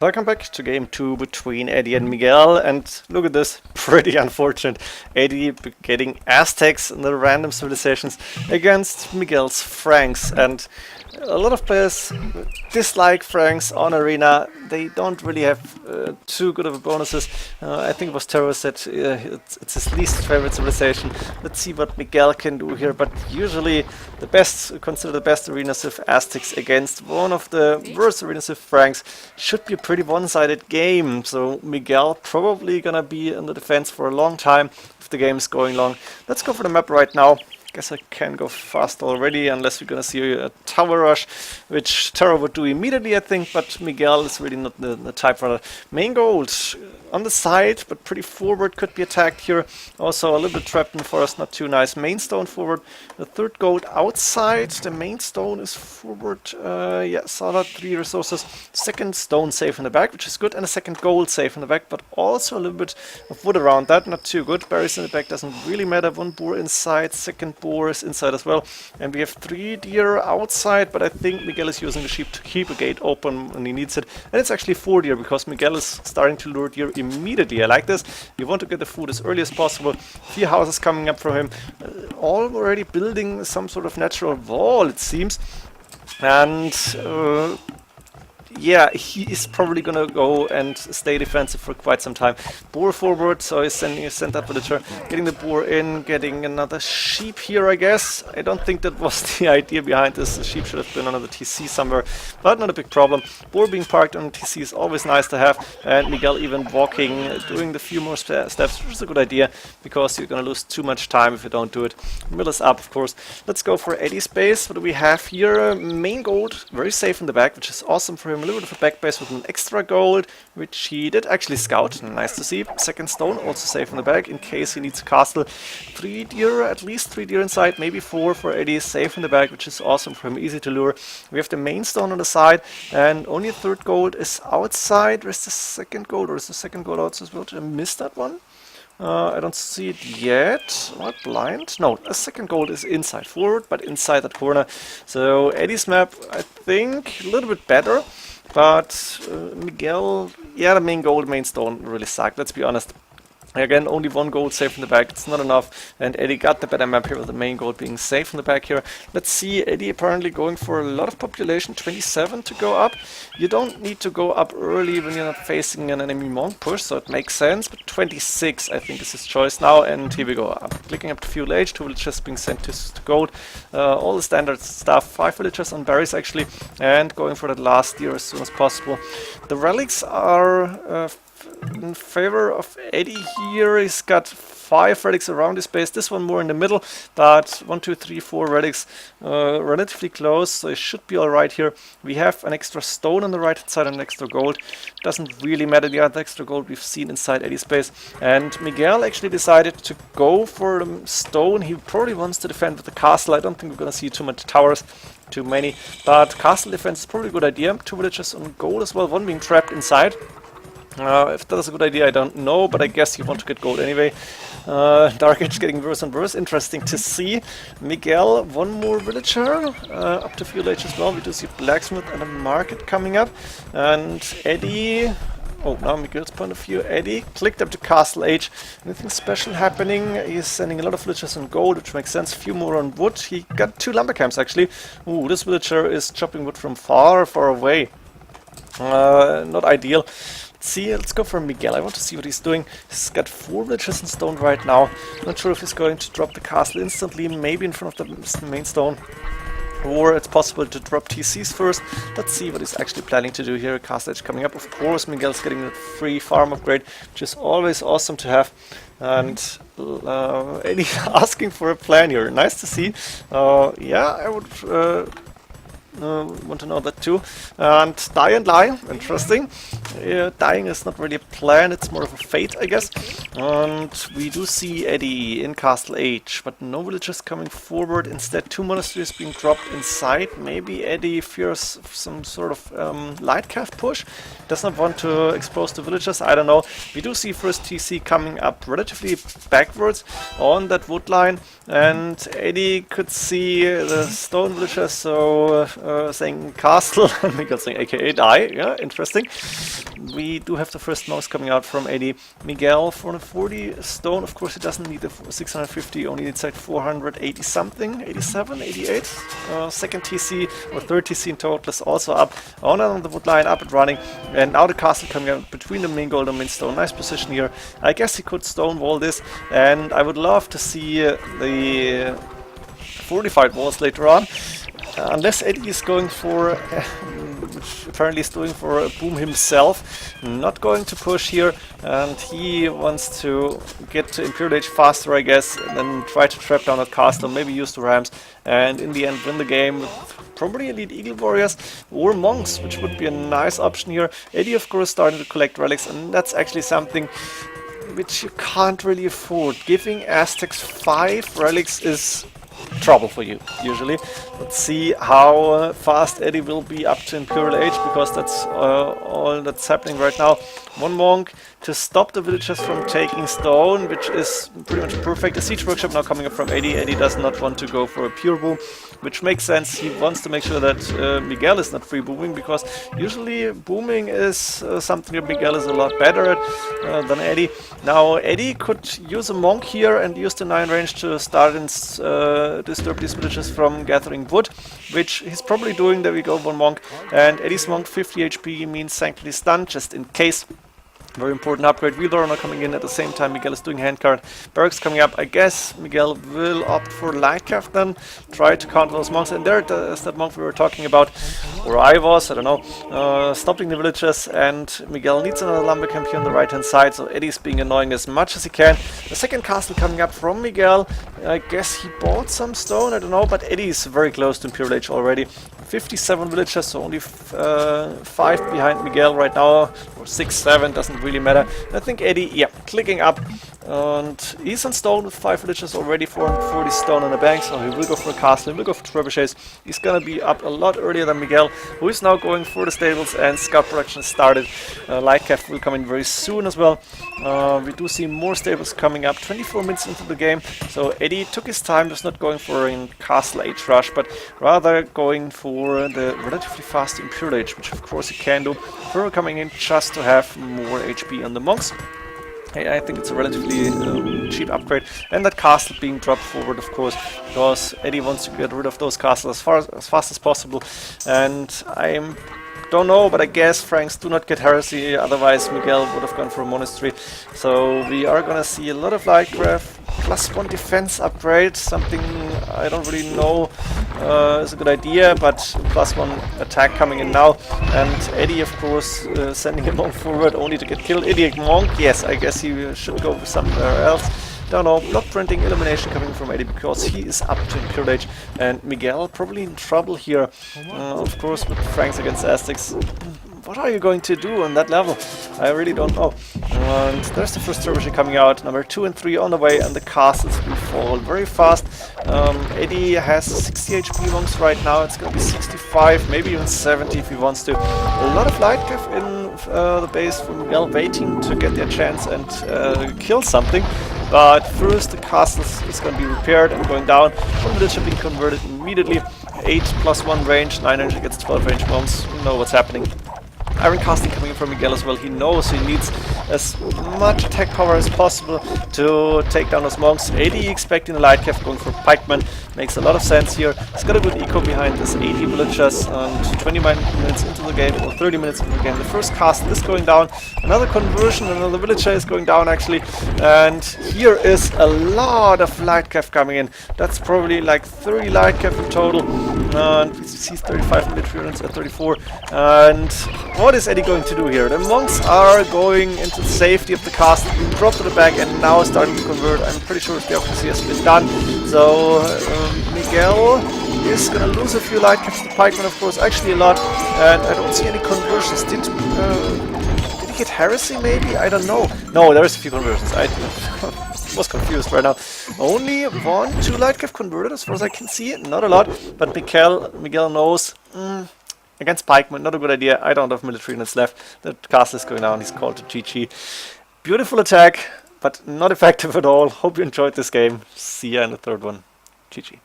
Welcome back to game 2 between Eddie and Miguel, and look at this, pretty unfortunate. Eddie getting Aztecs in the random civilizations against Miguel's Franks, and a lot of players dislike Franks on Arena. They don't really have too good of bonuses. I think it was Taro said it's his least favorite civilization. Let's see what Miguel can do here, but usually the best, consider the best arenas with Aztecs against one of the worst arenas with Franks should be a pretty one-sided game. So Miguel probably gonna be in the defense for a long time if the game is going long. Let's go for the map right now. Guess I can go fast already, unless we're gonna see a tower rush, which Taro would do immediately, I think, but Miguel is really not the type for that. Main gold on the side, but pretty forward, could be attacked here. Also a little bit trapped in the forest, not too nice. Main stone forward, the third gold outside, the main stone is forward, yeah, solid 3 resources. Second stone safe in the back, which is good, and a second gold safe in the back, but also a little bit of wood around that, not too good. Berries in the back doesn't really matter. One boar inside, second boar is inside as well, and we have 3 deer outside, but I think Miguel is using the sheep to keep a gate open when he needs it, and it's actually 4 deer because Miguel is starting to lure deer immediately. I like this. You want to get the food as early as possible. 4 houses coming up from him, all already building some sort of natural wall, it seems, and yeah, he is probably gonna go and stay defensive for quite some time. Boar forward, so he's sent that villager, getting the boar in, getting another sheep here, I guess. I don't think that was the idea behind this. The sheep should have been on the TC somewhere, but not a big problem. Boar being parked on the TC is always nice to have, and Miguel even walking, doing the few more steps, which is a good idea, because you're gonna lose too much time if you don't do it. Mill is up, of course. Let's go for Eddie's base. What do we have here? Main gold, very safe in the back, which is awesome for him. A little bit of a back base with an extra gold, which he did actually scout. Nice to see. Second stone, also safe in the back in case he needs a castle. 3 deer, at least 3 deer inside, maybe 4 for Eddie, safe in the back, which is awesome for him, easy to lure. We have the main stone on the side, and only a third gold is outside. Where's the second gold, or is the second gold outside as well? Did I miss that one? I don't see it yet. Am I blind? No, a second gold is inside forward, but inside that corner. So Eddie's map, I think, a little bit better. But Miguel, yeah, the main gold, main stone really sucked, let's be honest. Again, only 1 gold safe in the back, it's not enough, and Eddie got the better map here with the main gold being safe in the back here. Let's see, Eddie apparently going for a lot of population, 27 to go up. You don't need to go up early when you're not facing an enemy monk push, so it makes sense, but 26 I think is his choice now, and here we go. I'm clicking up to feudal age, 2 villagers being sent to gold, all the standard stuff, 5 villagers on berries actually, and going for that last deer as soon as possible. The relics are in favor of Eddie here. He's got 5 relics around his base, this one more in the middle, but 1, 2, 3, 4 relics relatively close, so it should be alright here. We have an extra stone on the right hand side and an extra gold. Doesn't really matter the other extra gold we've seen inside Eddie's base. And Miguel actually decided to go for the stone. He probably wants to defend with the castle. I don't think we're gonna see too much towers, too many, but castle defense is probably a good idea. 2 villagers on gold as well, 1 being trapped inside. If that is a good idea, I don't know, but I guess you want to get gold anyway. Dark Age getting worse and worse, interesting to see. Miguel, 1 more villager, up to feudal age as well. We do see blacksmith and a market coming up. And Eddie, oh, now Miguel's point of view, Eddie clicked up to castle age. Anything special happening? He's sending a lot of villagers on gold, which makes sense. Few more on wood. He got 2 lumber camps actually. Ooh, this villager is chopping wood from far, far away. Not ideal. Let's go for Miguel. I want to see what he's doing. He's got 4 villagers in stone right now. Not sure if he's going to drop the castle instantly, maybe in front of the main stone. Or it's possible to drop TCs first. Let's see what he's actually planning to do here. Castle edge coming up. Of course, Miguel's getting a free farm upgrade, which is always awesome to have. And Eddie asking for a plan here. Nice to see. Yeah, I would want to know that too. And die and lie, interesting. Dying is not really a plan, it's more of a fate, I guess. And we do see Eddie in castle age, but no villagers coming forward. Instead, 2 monasteries being dropped inside. Maybe Eddie fears some sort of light craft push. Does not want to expose the villagers, I don't know. We do see first TC coming up relatively backwards on that wood line. and Edie could see the stone villagers, so saying castle, and Miguel saying aka die. Yeah, interesting. We do have the first monks coming out from Edie. Miguel 440 stone, of course he doesn't need the 650, only needs like 480 something, 87, 88. Second TC, or third TC in total is also up. On the wood line, up and running, and now the castle coming out between the main gold and main stone. Nice position here. I guess he could stonewall this, and I would love to see the fortified walls later on. Unless Edie is going for, which apparently is doing for a boom himself, not going to push here, and he wants to get to Imperial Age faster, I guess, and then try to trap down that castle, maybe use the rams, and in the end win the game with probably elite eagle warriors or monks, which would be a nice option here. Edie, of course, starting to collect relics, and that's actually something which you can't really afford. Giving Aztecs 5 relics is trouble for you, usually. Let's see how fast Edie will be up to Imperial Age, because that's all that's happening right now. One monk to stop the villagers from taking stone, which is pretty much perfect. A siege workshop now coming up from Edie. Edie does not want to go for a pure boom, which makes sense. He wants to make sure that Miguel is not free booming, because usually booming is something that Miguel is a lot better at than Edie. Now Edie could use a monk here and use the 9 range to start and disturb these villagers from gathering wood, which he's probably doing. There we go, one monk, and Eddie's monk 50 HP means sanctity stun just in case. Very important upgrade. Wheelor now coming in at the same time. Miguel is doing handcart. Barracks coming up. I guess Miguel will opt for Lightcraft then. Try to counter those monks. And there's that monk we were talking about. Or I was, I don't know. Stopping the villagers. And Miguel needs another lumber camp here on the right hand side. So Eddie's being annoying as much as he can. The second castle coming up from Miguel. I guess he bought some stone. I don't know. But Eddie is very close to Imperial Age already. 57 villagers, so only 5 behind Miguel right now, or 6, 7, doesn't really matter. I think Edie, yeah, clicking up, and he's on stone with 5 villagers already, 440 stone on the bank, so he will go for a castle, he will go for trebuchets. He's gonna be up a lot earlier than Miguel, who is now going for the stables, and scout production started. Lightcraft will come in very soon as well. We do see more stables coming up 24 minutes into the game, so Edie took his time, just not going for a castle age rush, but rather going for the relatively fast Imperial Age, which of course he can do. Furrow coming in just to have more HP on the monks. I think it's a relatively cheap upgrade, and that castle being dropped forward, of course, because Edie wants to get rid of those castles as fast as possible, and I don't know, but I guess Franks do not get heresy, otherwise Miguel would have gone for a monastery. So we are gonna see a lot of Lightcraft, +1 defense upgrade, something I don't really know is a good idea, but +1 attack coming in now, and Edie, of course, sending a monk forward only to get killed. Edie monk, yes, I guess he should go somewhere else. Don't know, block printing, elimination coming from Edie because he is up to Imperial Age, and Miguel probably in trouble here, of course, with Franks against Aztecs. What are you going to do on that level? I really don't know. And there's the first trebuchet coming out, number 2 and 3 on the way, and the castles will fall very fast. Edie has 60 HP monks right now, it's going to be 65, maybe even 70 if he wants to. A lot of Lightcraft in the base for Miguel, waiting to get their chance and kill something. But first the castle is going to be repaired and going down. One villager being converted immediately. 8 +1 range, 9 range against 12 range monks. You know what's happening. Iron casting coming in from Miguel as well. He knows he needs as much attack power as possible to take down those monks. Edie expecting the Lightcraft, going for pikemen. Makes a lot of sense here. He's got a good eco behind this 80 villagers, and 29 minutes into the game, or 30 minutes into the game. The first castle is going down. Another conversion, another villager is going down actually. And here is a lot of Lightcraft coming in. That's probably like 30 Lightcraft in total. And we see 35 military units at 34. And what is Edie going to do here? The monks are going into the safety of the castle, drop to the back, and now starting to convert. I'm pretty sure the occupancy has been done. So Miguel is going to lose a few Lightcrafts to pikemen, of course, actually a lot. And I don't see any conversions. Did he get heresy maybe? I don't know. No, there's a few conversions. I was confused right now. Only 1, 2 Lightcraft converted as far as I can see. Not a lot, but Miguel knows. Against pikemen, not a good idea. I don't have military units left. The castle is going down. He's called to GG. Beautiful attack, but not effective at all. Hope you enjoyed this game. See ya in the third one. GG.